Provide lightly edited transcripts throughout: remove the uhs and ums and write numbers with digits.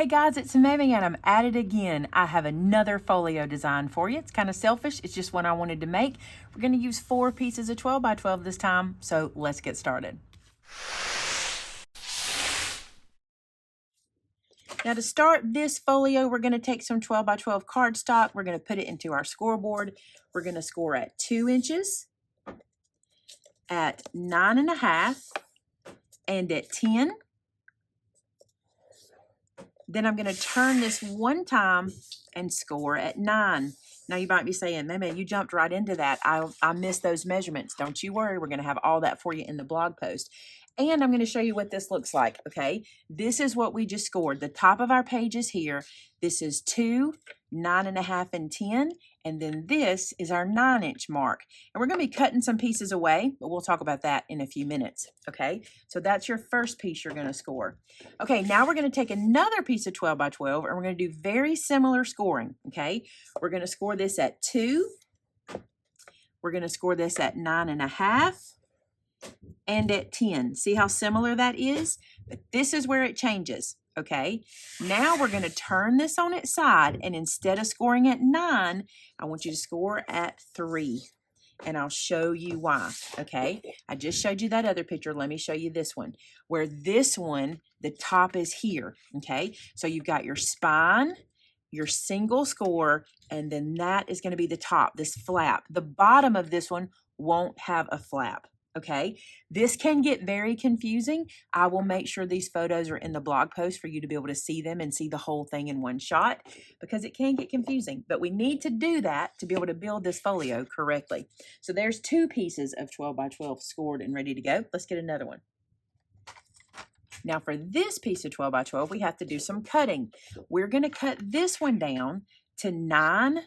Hey guys, it's Maymay and I'm at it again. I have another folio design for you. It's kind of selfish. It's just one I wanted to make. We're going to use 4 pieces of 12 by 12 this time, so let's get started. Now to start this folio, we're going to take some 12 by 12 cardstock. We're going to put it into our scoreboard. We're going to score at 2 inches, at 9.5, and at 10. Then I'm going to turn this one time and score at 9. Now you might be saying, Maymay, you jumped right into that. I missed those measurements. Don't you worry. We're going to have all that for you in the blog post. And I'm going to show you what this looks like, okay? This is what we just scored. The top of our page is here. This is 2, 9.5, and 10. And then this is our 9-inch mark. And we're going to be cutting some pieces away, but we'll talk about that in a few minutes, okay? So that's your first piece you're going to score. Okay, now we're going to take another piece of 12 by 12, and we're going to do very similar scoring, okay? We're going to score this at 2. We're going to score this at 9.5. And at 10. See how similar that is? But this is where it changes, okay? Now we're going to turn this on its side, and instead of scoring at 9, I want you to score at 3. And I'll show you why, okay? I just showed you that other picture. Let me show you this one, where this one, the top is here, okay? So you've got your spine, your single score, and then that is going to be the top, this flap. The bottom of this one won't have a flap. Okay, this can get very confusing. I will make sure these photos are in the blog post for you to be able to see them and see the whole thing in one shot, because it can get confusing. But we need to do that to be able to build this folio correctly. So there's 2 pieces of 12 by 12 scored and ready to go. Let's get another one. Now for this piece of 12 by 12, we have to do some cutting. We're going to cut this one down to 9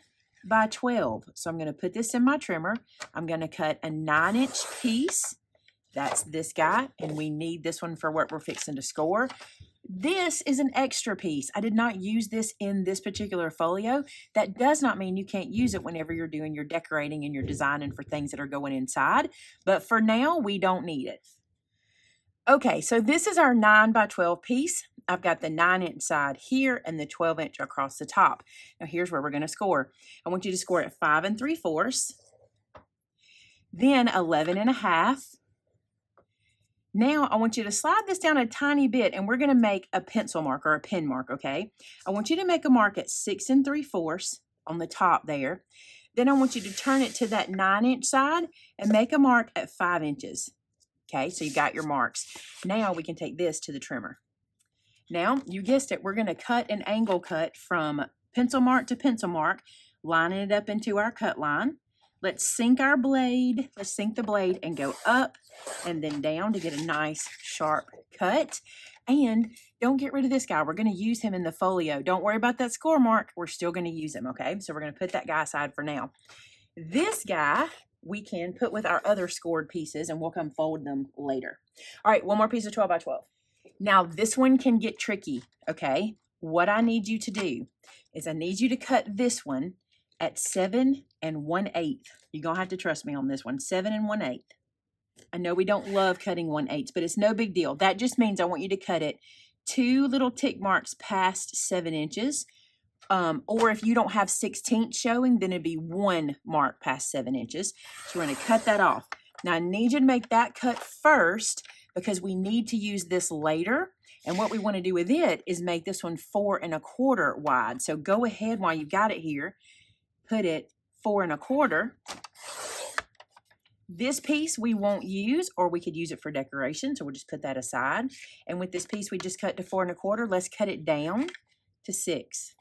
by 12. So I'm going to put this in my trimmer. I'm going to cut a 9-inch piece. That's this guy, and we need this one for what we're fixing to score. This is an extra piece. I did not use this in this particular folio. That does not mean you can't use it whenever you're doing your decorating and your designing for things that are going inside. But for now, we don't need it. Okay, so this is our 9 by 12 piece. I've got the 9-inch side here and the 12-inch across the top. Now here's where we're going to score. I want you to score at 5 3/4, then 11.5. Now I want you to slide this down a tiny bit, and we're going to make a pencil mark or a pen mark, okay? I want you to make a mark at 6 3/4 on the top there. Then I want you to turn it to that 9-inch side and make a mark at 5 inches. Okay, so you got your marks. Now we can take this to the trimmer. Now, you guessed it, we're going to cut an angle cut from pencil mark to pencil mark, lining it up into our cut line. Let's sink our blade. Let's sink the blade and go up and then down to get a nice sharp cut. And don't get rid of this guy. We're going to use him in the folio. Don't worry about that score mark. We're still going to use him, okay? So we're going to put that guy aside for now. This guy we can put with our other scored pieces, and we'll come fold them later. All right, one more piece of 12 by 12. Now, this one can get tricky, okay? What I need you to do is I need you to cut this one at 7 1/8. You're going to have to trust me on this one, 7 1/8. I know we don't love cutting 1/8, but it's no big deal. That just means I want you to cut it 2 little tick marks past 7 inches. Or if you don't have 16th showing, then it'd be 1 mark past 7 inches. So we're going to cut that off. Now I need you to make that cut first because we need to use this later. And what we want to do with it is make this one 4 1/4 wide. So go ahead while you've got it here, put it 4 1/4. This piece we won't use, or we could use it for decoration. So we'll just put that aside. And with this piece we just cut to 4 1/4, let's cut it down to 6.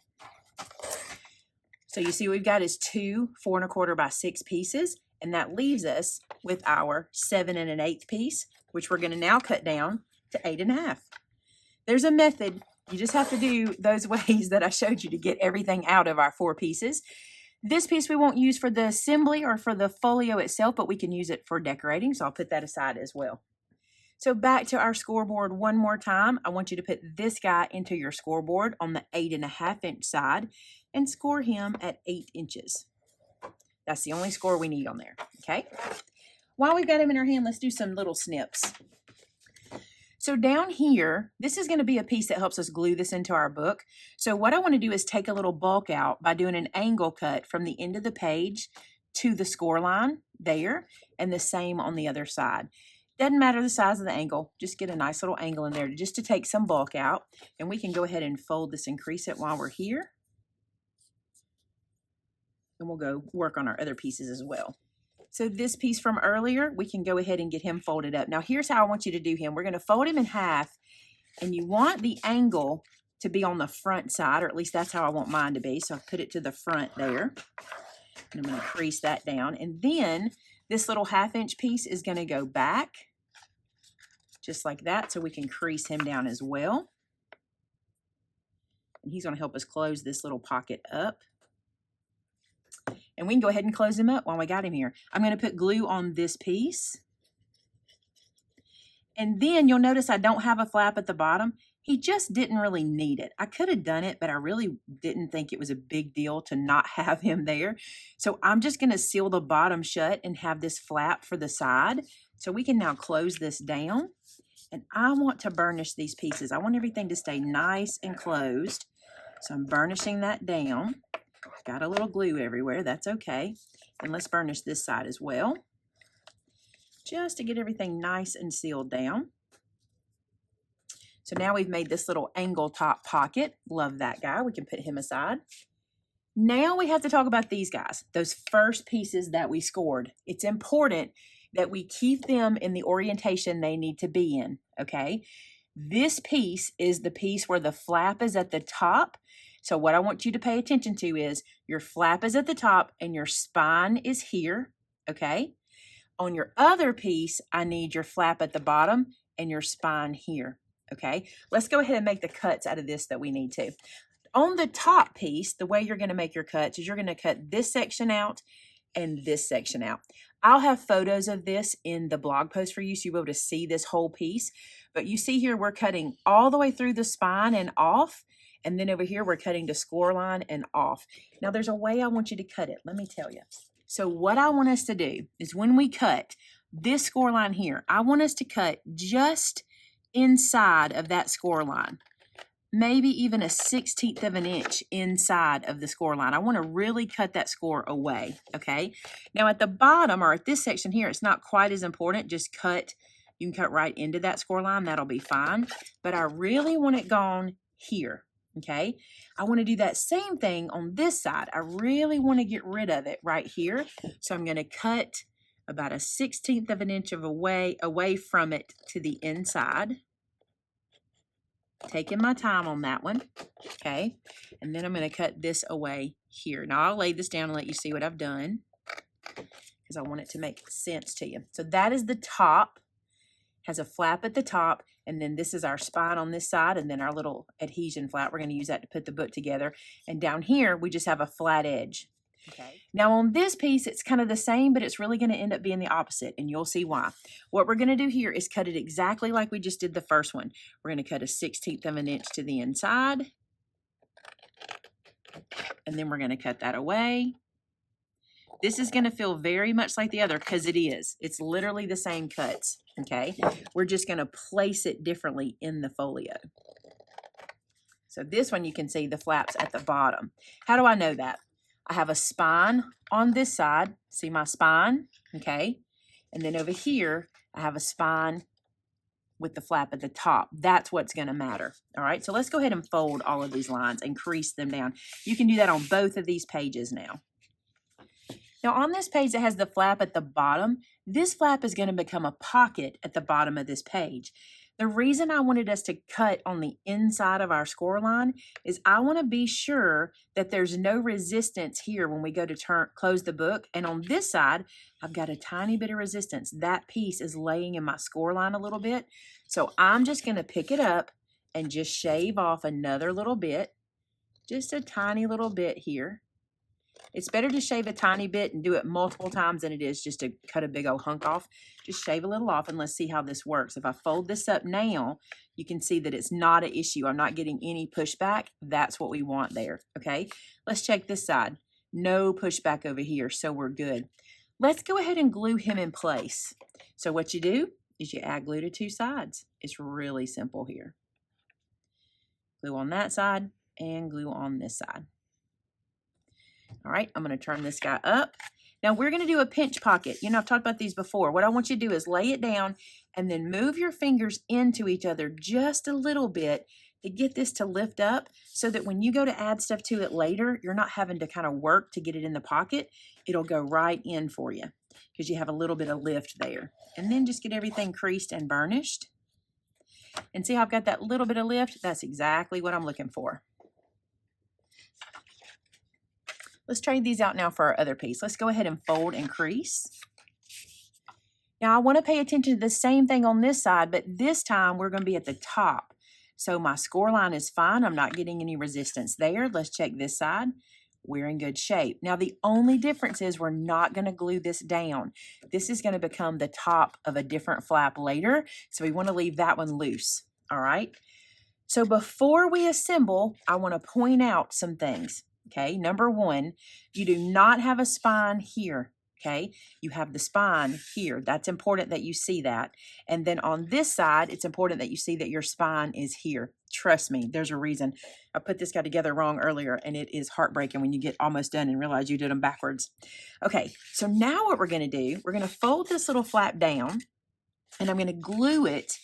So you see what we've got is 2 4 1/4 by 6 pieces, and that leaves us with our 7 1/8 piece, which we're going to now cut down to 8 1/2. There's a method. You just have to do those ways that I showed you to get everything out of our 4 pieces. This piece we won't use for the assembly or for the folio itself, but we can use it for decorating, so I'll put that aside as well. So back to our scoreboard one more time. I want you to put this guy into your scoreboard on the 8 1/2-inch side and score him at 8 inches. That's the only score we need on there, okay? While we've got him in our hand, let's do some little snips. So down here, this is going to be a piece that helps us glue this into our book. So what I want to do is take a little bulk out by doing an angle cut from the end of the page to the score line there, and the same on the other side. Doesn't matter the size of the angle, just get a nice little angle in there just to take some bulk out. And we can go ahead and fold this and crease it while we're here. And we'll go work on our other pieces as well. So this piece from earlier, we can go ahead and get him folded up. Now here's how I want you to do him. We're going to fold him in half, and you want the angle to be on the front side, or at least that's how I want mine to be. So I've put it to the front there. And I'm going to crease that down. And then this little 1/2 inch piece is going to go back just like that, so we can crease him down as well. And he's going to help us close this little pocket up. And we can go ahead and close him up while we got him here. I'm going to put glue on this piece. And then you'll notice I don't have a flap at the bottom. He just didn't really need it. I could have done it, but I really didn't think it was a big deal to not have him there. So I'm just going to seal the bottom shut and have this flap for the side. So we can now close this down. And I want to burnish these pieces. I want everything to stay nice and closed. So I'm burnishing that down. Got a little glue everywhere, that's okay. And let's burnish this side as well, just to get everything nice and sealed down. So now we've made this little angle top pocket. Love that guy, we can put him aside. Now we have to talk about these guys, those first pieces that we scored. It's important that we keep them in the orientation they need to be in, okay? This piece is the piece where the flap is at the top. So what I want you to pay attention to is your flap is at the top and your spine is here, okay? On your other piece, I need your flap at the bottom and your spine here, okay? Let's go ahead and make the cuts out of this that we need to. On the top piece, the way you're going to make your cuts is you're going to cut this section out and this section out. I'll have photos of this in the blog post for you so you'll be able to see this whole piece. But you see here, we're cutting all the way through the spine and off. And then over here, we're cutting the score line and off. Now, there's a way I want you to cut it. Let me tell you. So what I want us to do is when we cut this score line here, I want us to cut just inside of that score line. Maybe even a 1/16 of an inch inside of the score line. I want to really cut that score away, okay? Now, at the bottom, or at this section here, it's not quite as important. Just cut. You can cut right into that score line. That'll be fine. But I really want it gone here. Okay, I want to do that same thing on this side. I really want to get rid of it right here. So I'm going to cut about a 1/16 of an inch away from it to the inside. Taking my time on that one. Okay, and then I'm going to cut this away here. Now I'll lay this down and let you see what I've done because I want it to make sense to you. So that is the top. Has a flap at the top, and then this is our spine on this side, and then our little adhesion flap. We're going to use that to put the book together. And down here, we just have a flat edge. Okay. Now on this piece, it's kind of the same, but it's really going to end up being the opposite, and you'll see why. What we're going to do here is cut it exactly like we just did the first one. We're going to cut a 1/16 of an inch to the inside, and then we're going to cut that away. This is going to feel very much like the other because it is. It's literally the same cuts, okay? We're just going to place it differently in the folio. So this one you can see the flaps at the bottom. How do I know that? I have a spine on this side. See my spine, okay? And then over here, I have a spine with the flap at the top. That's what's going to matter, all right? So let's go ahead and fold all of these lines and crease them down. You can do that on both of these pages now. Now on this page that has the flap at the bottom, this flap is going to become a pocket at the bottom of this page. The reason I wanted us to cut on the inside of our score line is I want to be sure that there's no resistance here when we go to close the book. And on this side, I've got a tiny bit of resistance. That piece is laying in my score line a little bit. So I'm just going to pick it up and just shave off another little bit, just a tiny little bit here. It's better to shave a tiny bit and do it multiple times than it is just to cut a big old hunk off. Just shave a little off and let's see how this works. If I fold this up now, you can see that it's not an issue. I'm not getting any pushback. That's what we want there, okay? Let's check this side. No pushback over here, so we're good. Let's go ahead and glue him in place. So what you do is you add glue to two sides. It's really simple here. Glue on that side and glue on this side. All right, I'm going to turn this guy up. Now we're going to do a pinch pocket. You know, I've talked about these before. What I want you to do is lay it down and then move your fingers into each other just a little bit to get this to lift up so that when you go to add stuff to it later, you're not having to kind of work to get it in the pocket. It'll go right in for you because you have a little bit of lift there. And then just get everything creased and burnished. And see how I've got that little bit of lift? That's exactly what I'm looking for. Let's trade these out now for our other piece. Let's go ahead and fold and crease. Now I want to pay attention to the same thing on this side, but this time we're going to be at the top. So my score line is fine. I'm not getting any resistance there. Let's check this side. We're in good shape. Now the only difference is we're not going to glue this down. This is going to become the top of a different flap later. So we want to leave that one loose. All right. So before we assemble, I want to point out some things. Okay. Number one, you do not have a spine here. Okay, you have the spine here. That's important that you see that. And then on this side, it's important that you see that your spine is here. Trust me, there's a reason. I put this guy together wrong earlier, and it is heartbreaking when you get almost done and realize you did them backwards. Okay, so now what we're going to do, we're going to fold this little flap down, and I'm going to glue it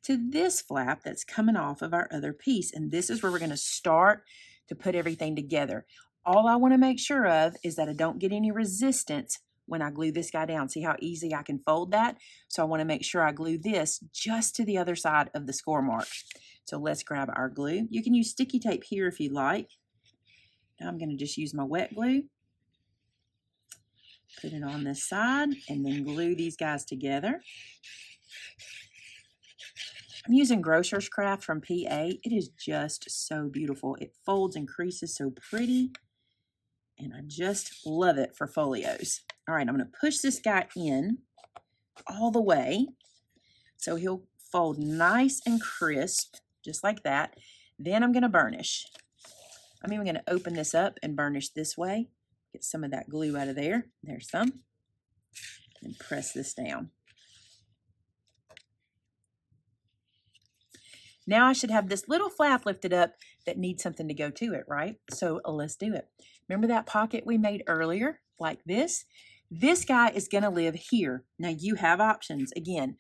to this flap that's coming off of our other piece. And this is where we're going to start to put everything together. All I want to make sure of is that I don't get any resistance when I glue this guy down. See how easy I can fold that? So I want to make sure I glue this just to the other side of the score mark. So let's grab our glue. You can use sticky tape here if you like. Now I'm going to just use my wet glue. Put it on this side and then glue these guys together. I'm using Grocer's Craft from PA. It is just so beautiful. It folds and creases so pretty. And I just love it for folios. All right, I'm going to push this guy in all the way so he'll fold nice and crisp, just like that. Then I'm going to burnish. I'm even going to open this up and burnish this way. Get some of that glue out of there. There's some. And press this down. Now I should have this little flap lifted up that needs something to go to it, right? So let's do it. Remember that pocket we made earlier, like this? This guy is going to live here. Now you have options. Again,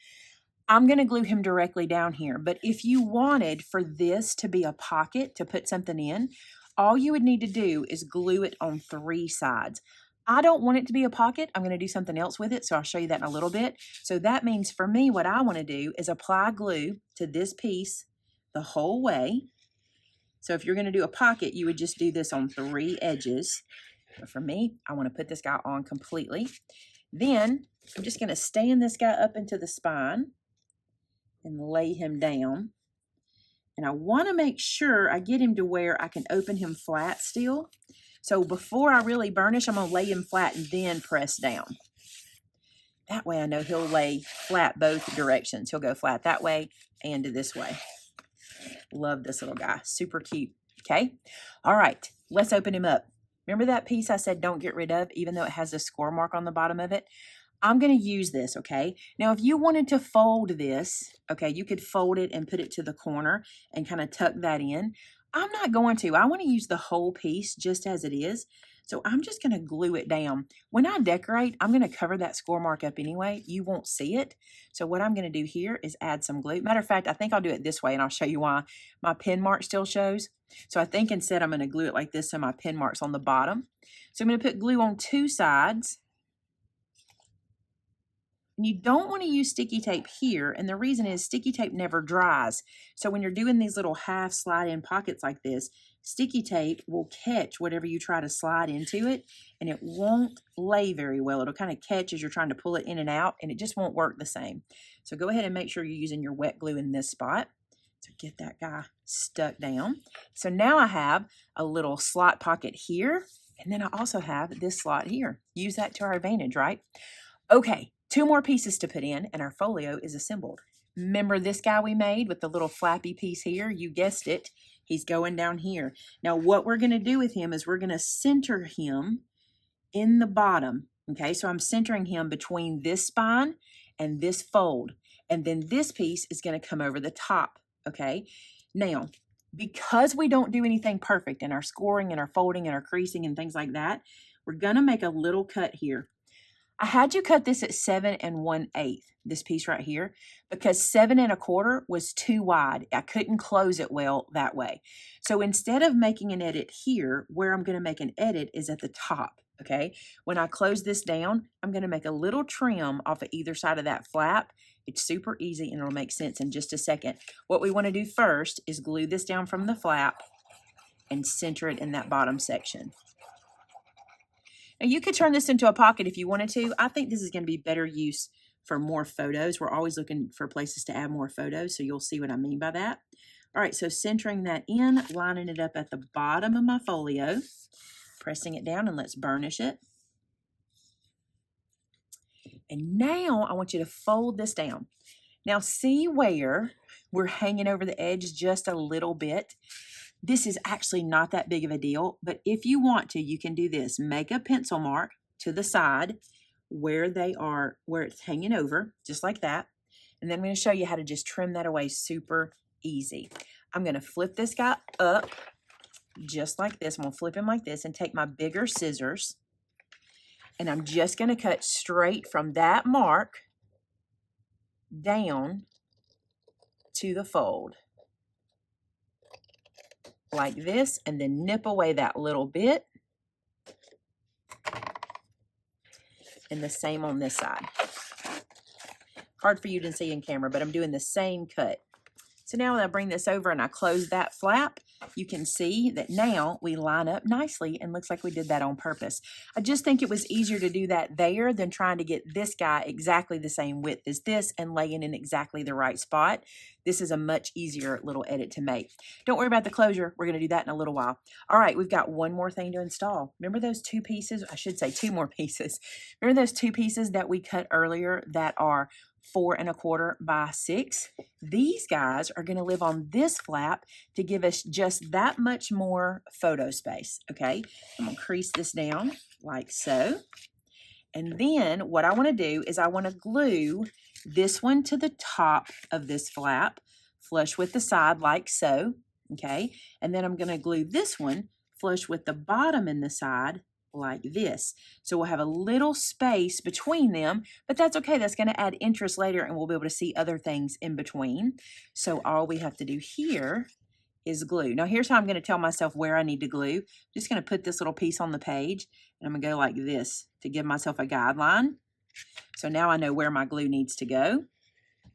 I'm going to glue him directly down here, but if you wanted for this to be a pocket to put something in, all you would need to do is glue it on three sides. I don't want it to be a pocket. I'm going to do something else with it, so I'll show you that in a little bit. So that means for me, what I want to do is apply glue to this piece the whole way. So if you're going to do a pocket, you would just do this on three edges. But for me, I want to put this guy on completely. Then I'm just going to stand this guy up into the spine and lay him down. And I want to make sure I get him to where I can open him flat still. So before I really burnish, I'm going to lay him flat and then press down. That way I know he'll lay flat both directions. He'll go flat that way and this way. Love this little guy. Super cute. Okay. All right. Let's open him up. Remember that piece I said don't get rid of, even though it has a score mark on the bottom of it? I'm going to use this, okay? Now, if you wanted to fold this, okay, you could fold it and put it to the corner and kind of tuck that in. I'm not going to. I want to use the whole piece just as it is. So I'm just going to glue it down. When I decorate, I'm going to cover that score mark up anyway. You won't see it. So what I'm going to do here is add some glue. Matter of fact, I think I'll do it this way, and I'll show you why. My pin mark still shows. So I think instead I'm going to glue it like this so my pin mark's on the bottom. So I'm going to put glue on two sides. And you don't want to use sticky tape here, and the reason is sticky tape never dries. So when you're doing these little half slide in pockets like this, sticky tape will catch whatever you try to slide into it, and it won't lay very well. It'll kind of catch as you're trying to pull it in and out, and it just won't work the same. So go ahead and make sure you're using your wet glue in this spot. So get that guy stuck down. So now I have a little slot pocket here, and then I also have this slot here. Use that to our advantage, right? Okay. Two more pieces to put in, and our folio is assembled. Remember this guy we made with the little flappy piece here? You guessed it. He's going down here. Now, what we're going to do with him is we're going to center him in the bottom. Okay, so I'm centering him between this spine and this fold. And then this piece is going to come over the top, okay? Now, because we don't do anything perfect in our scoring and our folding and our creasing and things like that, we're going to make a little cut here. I had you cut this at 7 1/8, this piece right here, because 7 1/4 was too wide. I couldn't close it well that way. So instead of making an edit here, where I'm going to make an edit is at the top, okay? When I close this down, I'm going to make a little trim off of either side of that flap. It's super easy and it'll make sense in just a second. What we want to do first is glue this down from the flap and center it in that bottom section. Now you could turn this into a pocket if you wanted to. I think this is going to be better use for more photos. We're always looking for places to add more photos, so you'll see what I mean by that. All right, so centering that in, lining it up at the bottom of my folio, pressing it down, and let's burnish it. And now I want you to fold this down. Now see where we're hanging over the edge just a little bit? This is actually not that big of a deal, but if you want to, you can do this. Make a pencil mark to the side where they are, where it's hanging over, just like that. And then I'm going to show you how to just trim that away super easy. I'm going to flip this guy up just like this. I'm going to flip him like this and take my bigger scissors. And I'm just going to cut straight from that mark down to the fold. Like this, and then nip away that little bit. And the same on this side. Hard for you to see in camera, but I'm doing the same cut. So now when I bring this over and I close that flap, you can see that now we line up nicely and looks like we did that on purpose. I just think it was easier to do that there than trying to get this guy exactly the same width as this and laying in exactly the right spot. This is a much easier little edit to make. Don't worry about the closure. We're going to do that in a little while. All right, we've got one more thing to install. Remember those two pieces? I should say two more pieces. Remember those two pieces that we cut earlier that are 4 1/4 by 6? These guys are going to live on this flap to give us just that much more photo space, okay? I'm going to crease this down like so. And then what I want to do is I want to glue this one to the top of this flap, flush with the side like so, okay? And then I'm going to glue this one flush with the bottom and the side like this. So we'll have a little space between them, but that's okay. That's going to add interest later and we'll be able to see other things in between. So all we have to do here is glue. Now here's how I'm going to tell myself where I need to glue. I'm just going to put this little piece on the page and I'm going to go like this to give myself a guideline. So now I know where my glue needs to go.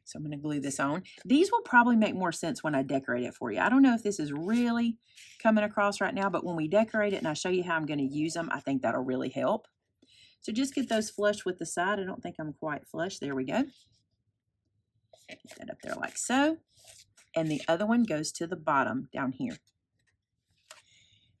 So I'm going to glue this on. These will probably make more sense when I decorate it for you. I don't know if this is really coming across right now, but when we decorate it and I show you how I'm going to use them, I think that'll really help. So just get those flush with the side. I don't think I'm quite flush. There we go. Get that up there like so. And the other one goes to the bottom down here.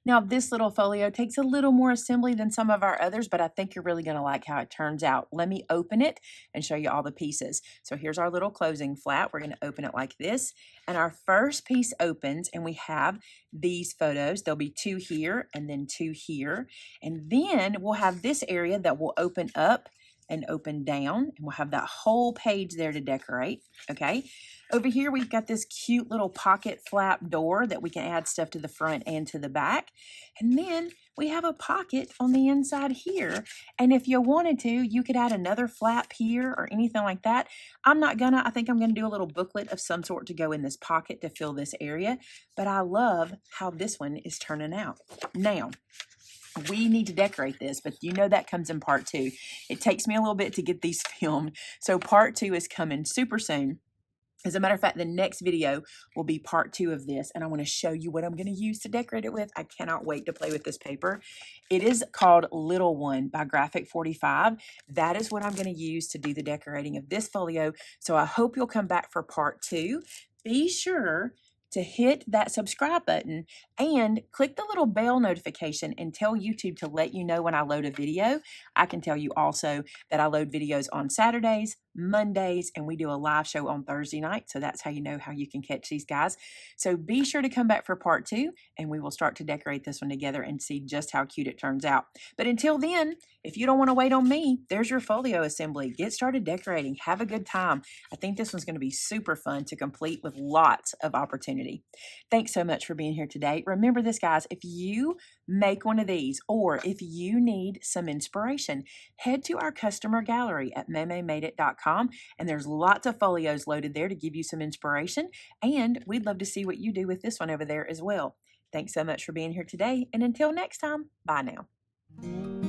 Now, this little folio takes a little more assembly than some of our others, but I think you're really going to like how it turns out. Let me open it and show you all the pieces. So here's our little closing flap. We're going to open it like this. And our first piece opens, and we have these photos. There'll be 2 here and then 2 here. And then we'll have this area that will open up and open down, and we'll have that whole page there to decorate, okay? Over here, we've got this cute little pocket flap door that we can add stuff to the front and to the back. And then we have a pocket on the inside here. And if you wanted to, you could add another flap here or anything like that. I'm not gonna. I think I'm gonna do a little booklet of some sort to go in this pocket to fill this area. But I love how this one is turning out. Now, we need to decorate this, but you know that comes in part 2. It takes me a little bit to get these filmed. So part 2 is coming super soon. As a matter of fact, the next video will be part 2 of this, and I want to show you what I'm going to use to decorate it with. I cannot wait to play with this paper. It is called Little One by Graphic 45. That is what I'm going to use to do the decorating of this folio. So I hope you'll come back for part 2. Be sure to hit that subscribe button and click the little bell notification and tell YouTube to let you know when I load a video. I can tell you also that I load videos on Saturdays, Mondays, and we do a live show on Thursday night. So that's how you know how you can catch these guys. So be sure to come back for part 2, and we will start to decorate this one together and see just how cute it turns out. But until then, if you don't want to wait on me, there's your folio assembly. Get started decorating. Have a good time. I think this one's going to be super fun to complete with lots of opportunity. Thanks so much for being here today. Remember this, guys, if you make one of these, or if you need some inspiration, head to our customer gallery at MaymayMadeIt.com, and there's lots of folios loaded there to give you some inspiration, and we'd love to see what you do with this one over there as well. Thanks so much for being here today, and until next time, bye now.